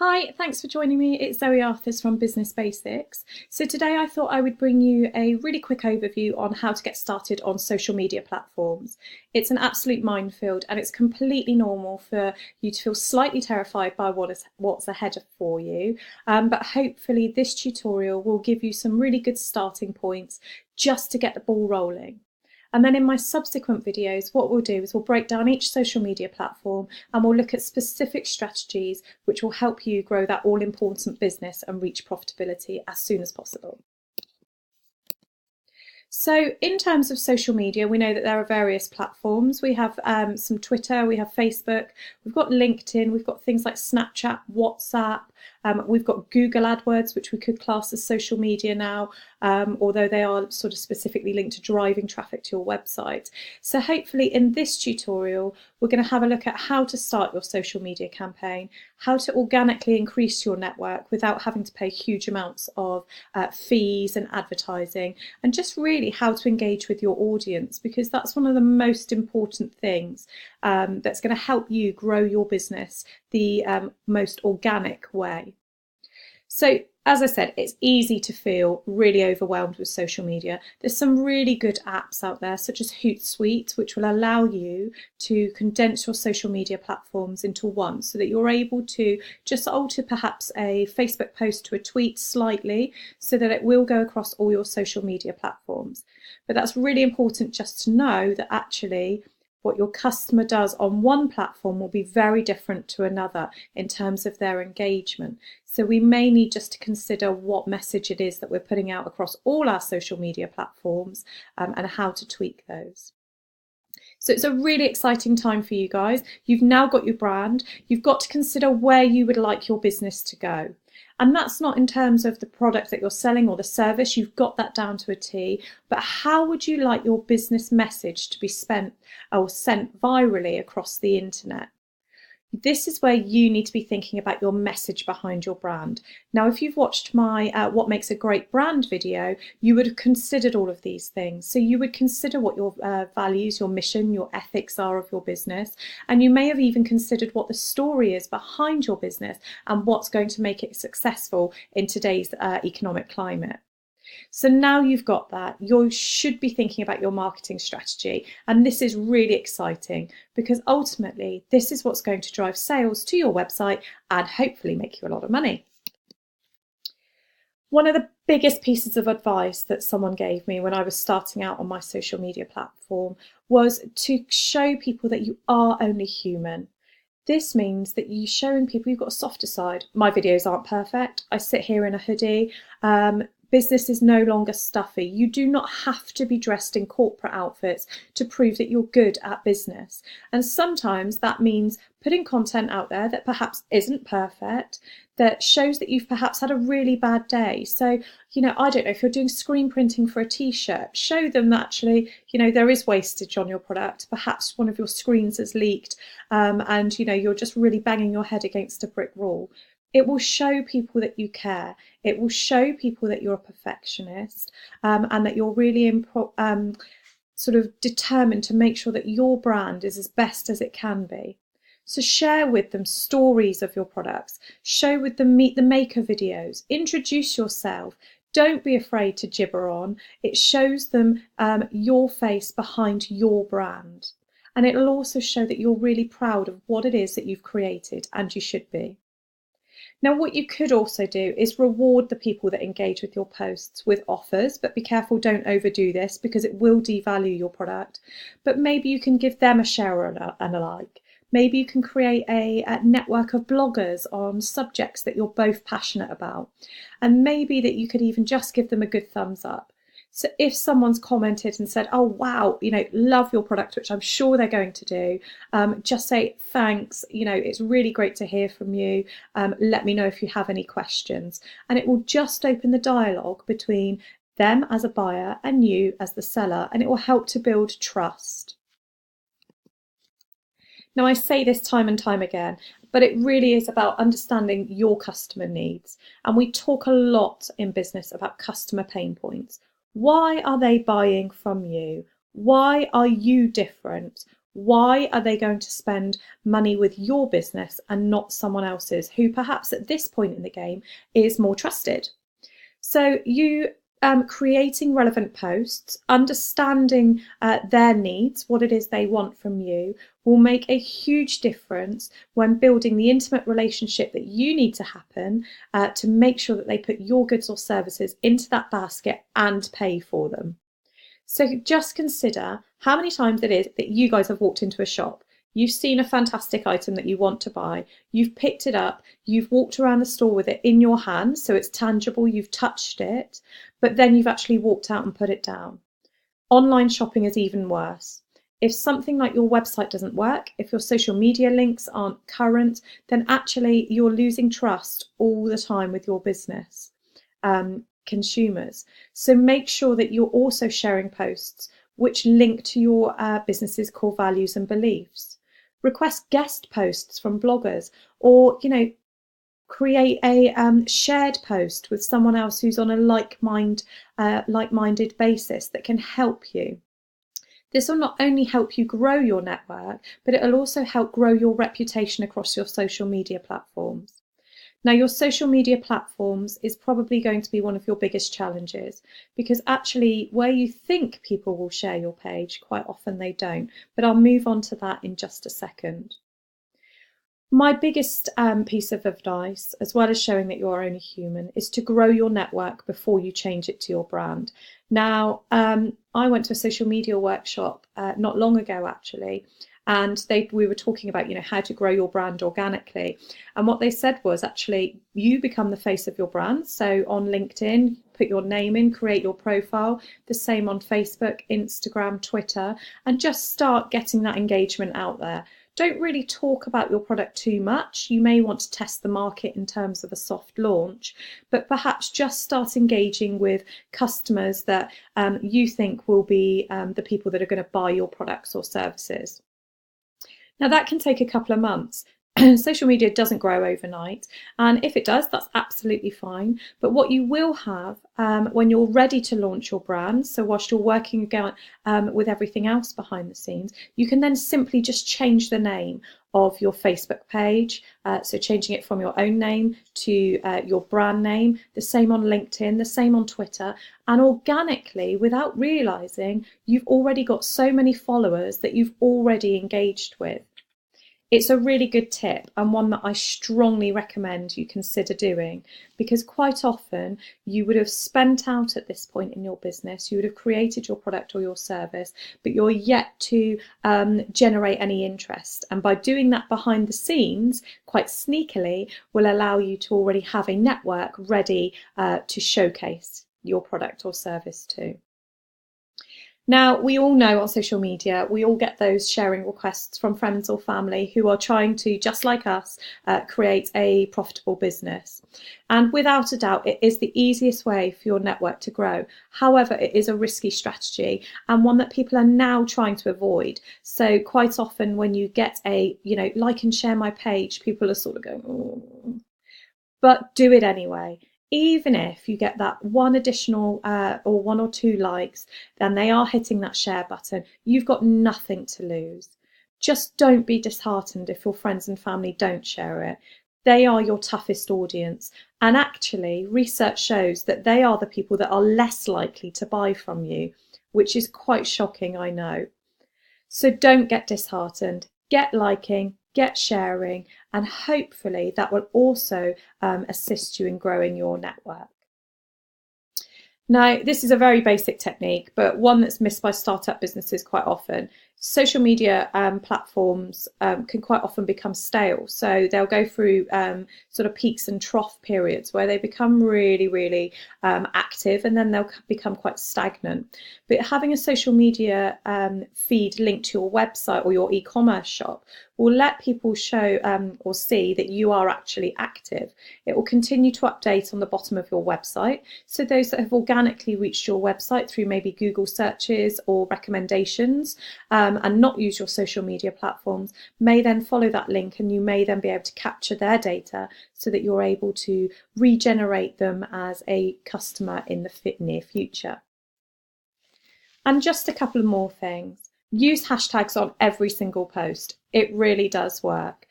Hi, thanks for joining me. It's Zoe Arthurs from Business Basics. So today I thought I would bring you a really quick overview on how to get started on social media platforms. It's an absolute minefield and it's completely normal for you to feel slightly terrified by what's ahead for you. But hopefully this tutorial will give you some really good starting points just to get the ball rolling. And then in my subsequent videos, what we'll do is we'll break down each social media platform and we'll look at specific strategies which will help you grow that all-important business and reach profitability as soon as possible. So in terms of social media, we know that there are various platforms. We have some Twitter, we have Facebook, we've got LinkedIn, we've got things like Snapchat, WhatsApp, we've got Google AdWords, which we could class as social media now, although they are sort of specifically linked to driving traffic to your website. So hopefully in this tutorial, we're going to have a look at how to start your social media campaign, how to organically increase your network without having to pay huge amounts of fees and advertising, and just really how to engage with your audience, because that's one of the most important things that's going to help you grow your business the most organic way. So as I said, it's easy to feel really overwhelmed with social media. There's some really good apps out there, such as Hootsuite, which will allow you to condense your social media platforms into one so that you're able to just alter perhaps a Facebook post to a tweet slightly so that it will go across all your social media platforms. But that's really important just to know that actually what your customer does on one platform will be very different to another in terms of their engagement. So we may need just to consider what message it is that we're putting out across all our social media platforms and how to tweak those. So it's a really exciting time for you guys. You've now got your brand. You've got to consider where you would like your business to go. And that's not in terms of the product that you're selling or the service, you've got that down to a T, but how would you like your business message to be spent or sent virally across the internet? This is where you need to be thinking about your message behind your brand. Now, if you've watched my What Makes a Great Brand video, you would have considered all of these things. So you would consider what your values, your mission, your ethics are of your business. And you may have even considered what the story is behind your business and what's going to make it successful in today's economic climate. So now you've got that, you should be thinking about your marketing strategy. And this is really exciting because ultimately this is what's going to drive sales to your website and hopefully make you a lot of money. One of the biggest pieces of advice that someone gave me when I was starting out on my social media platform was to show people that you are only human. This means that you're showing people you've got a softer side. My videos aren't perfect. I sit here in a hoodie. Business is no longer stuffy. You do not have to be dressed in corporate outfits to prove that you're good at business. And sometimes that means putting content out there that perhaps isn't perfect, that shows that you've perhaps had a really bad day. So, I don't know, if you're doing screen printing for a t-shirt, show them that actually, there is wastage on your product. Perhaps one of your screens has leaked and, you're just really banging your head against a brick wall. It will show people that you care. It will show people that you're a perfectionist and that you're really sort of determined to make sure that your brand is as best as it can be. So share with them stories of your products. Show with them Meet the Maker videos. Introduce yourself. Don't be afraid to gibber on. It shows them your face behind your brand. And it'll also show that you're really proud of what it is that you've created, and you should be. Now, what you could also do is reward the people that engage with your posts with offers, but be careful, don't overdo this because it will devalue your product. But maybe you can give them a share and a like. Maybe you can create a network of bloggers on subjects that you're both passionate about. And maybe that you could even just give them a good thumbs up. So if someone's commented and said, oh, wow, love your product, which I'm sure they're going to do, just say thanks. It's really great to hear from you. Let me know if you have any questions. And it will just open the dialogue between them as a buyer and you as the seller, and it will help to build trust. Now, I say this time and time again, but it really is about understanding your customer needs. And we talk a lot in business about customer pain points. Why are they buying from you? Why are you different? Why are they going to spend money with your business and not someone else's who perhaps at this point in the game is more trusted? So you creating relevant posts, understanding their needs, what it is they want from you, will make a huge difference when building the intimate relationship that you need to happen to make sure that they put your goods or services into that basket and pay for them. So just consider how many times it is that you guys have walked into a shop. You've seen a fantastic item that you want to buy. You've picked it up. You've walked around the store with it in your hand, so it's tangible. You've touched it, but then you've actually walked out and put it down. Online shopping is even worse. If something like your website doesn't work, if your social media links aren't current, then actually you're losing trust all the time with your business. Consumers. So make sure that you're also sharing posts which link to your business's core values and beliefs. Request guest posts from bloggers, or create a shared post with someone else who's on a like-minded basis that can help you. This will not only help you grow your network, but it will also help grow your reputation across your social media platforms. Now, your social media platforms is probably going to be one of your biggest challenges, because actually where you think people will share your page, quite often they don't. But I'll move on to that in just a second. My biggest piece of advice, as well as showing that you are only human, is to grow your network before you change it to your brand. Now, I went to a social media workshop not long ago, actually, and we were talking about how to grow your brand organically, and what they said was actually you become the face of your brand. So on LinkedIn, put your name in, create your profile, the same on Facebook, Instagram, Twitter, and just start getting that engagement out there. Don't really talk about your product too much. You may want to test the market in terms of a soft launch, but perhaps just start engaging with customers that you think will be the people that are going to buy your products or services. Now, that can take a couple of months. Social media doesn't grow overnight, and if it does, that's absolutely fine. But what you will have when you're ready to launch your brand, so whilst you're working again with everything else behind the scenes, you can then simply just change the name of your Facebook page, so changing it from your own name to your brand name, the same on LinkedIn, the same on Twitter, and organically, without realizing, you've already got so many followers that you've already engaged with. It's a really good tip, and one that I strongly recommend you consider doing, because quite often you would have spent out at this point in your business, you would have created your product or your service, but you're yet to generate any interest. And by doing that behind the scenes, quite sneakily, will allow you to already have a network ready to showcase your product or service to. Now, we all know on social media, we all get those sharing requests from friends or family who are trying to, just like us, create a profitable business. And without a doubt, it is the easiest way for your network to grow. However, it is a risky strategy, and one that people are now trying to avoid. So quite often when you get a, like and share my page, people are sort of going, oh. But do it anyway. Even if you get that one additional or one or two likes, then they are hitting that share button. You've got nothing to lose. Just don't be disheartened if your friends and family don't share it. They are your toughest audience. And actually, research shows that they are the people that are less likely to buy from you, which is quite shocking, I know. So don't get disheartened. Get liking, get sharing, and hopefully that will also assist you in growing your network. Now, this is a very basic technique, but one that's missed by startup businesses quite often. Social media platforms can quite often become stale. So they'll go through sort of peaks and trough periods where they become really, really active, and then they'll become quite stagnant. But having a social media feed linked to your website or your e-commerce shop will let people show or see that you are actually active. It will continue to update on the bottom of your website. So those that have organically reached your website through maybe Google searches or recommendations and not use your social media platforms may then follow that link, and you may then be able to capture their data so that you're able to regenerate them as a customer in the near future. And just a couple of more things. Use hashtags on every single post. It really does work.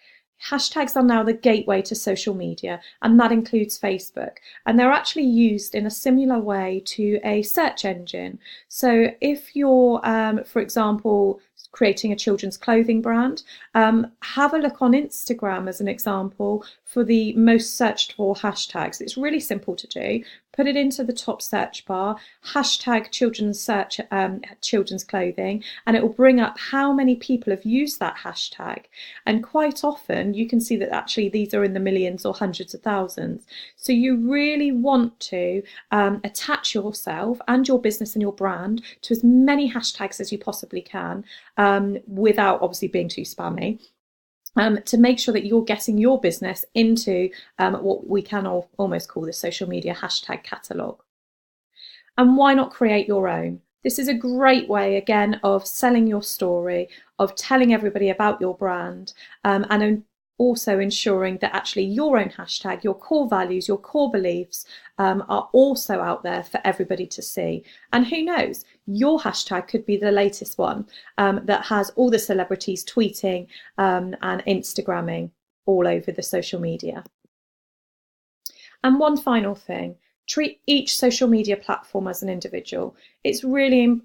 Hashtags are now the gateway to social media, and that includes Facebook. And they're actually used in a similar way to a search engine. So if you're, for example, creating a children's clothing brand, have a look on Instagram as an example for the most searched for hashtags. It's really simple to do. Put it into the top search bar, hashtag children's clothing, and it will bring up how many people have used that hashtag. And quite often you can see that actually these are in the millions or hundreds of thousands. So you really want to attach yourself and your business and your brand to as many hashtags as you possibly can, without obviously being too spammy. To make sure that you're getting your business into what we can almost call the social media hashtag catalogue. And why not create your own? This is a great way, again, of selling your story, of telling everybody about your brand, and also ensuring that actually your own hashtag, your core values, your core beliefs are also out there for everybody to see. And who knows, your hashtag could be the latest one that has all the celebrities tweeting and Instagramming all over the social media. And one final thing, treat each social media platform as an individual. It's really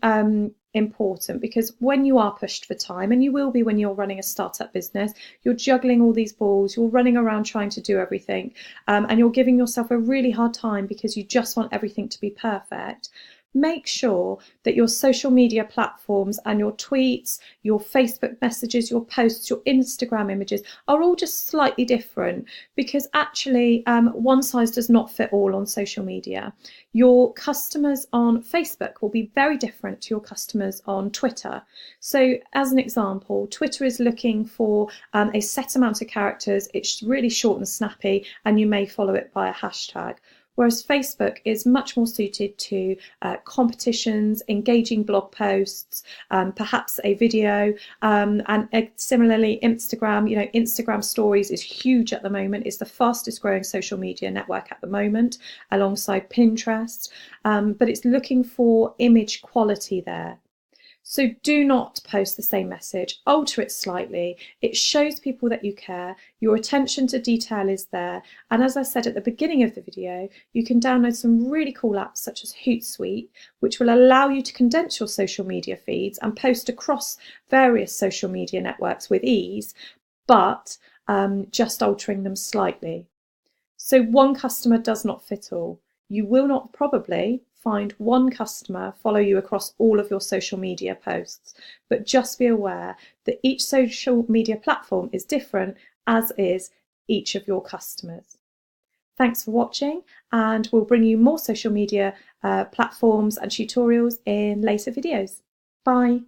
important, because when you are pushed for time, and you will be when you're running a startup business, you're juggling all these balls, you're running around trying to do everything, and you're giving yourself a really hard time because you just want everything to be perfect. Make sure that your social media platforms and your tweets, your Facebook messages, your posts, your Instagram images are all just slightly different, because actually one size does not fit all on social media. Your customers on Facebook will be very different to your customers on Twitter. So as an example, Twitter is looking for a set amount of characters. It's really short and snappy, and you may follow it by a hashtag. Whereas Facebook is much more suited to competitions, engaging blog posts, perhaps a video, and similarly Instagram. You know, Instagram stories is huge at the moment. It's the fastest growing social media network at the moment, alongside Pinterest, but it's looking for image quality there. So do not post the same message, alter it slightly. It shows people that you care, your attention to detail is there. And as I said at the beginning of the video, you can download some really cool apps such as Hootsuite, which will allow you to condense your social media feeds and post across various social media networks with ease, but just altering them slightly. So one customer does not fit all. You will not probably find one customer follow you across all of your social media posts, but just be aware that each social media platform is different, as is each of your customers. Thanks for watching, and we'll bring you more social media platforms and tutorials in later videos. Bye.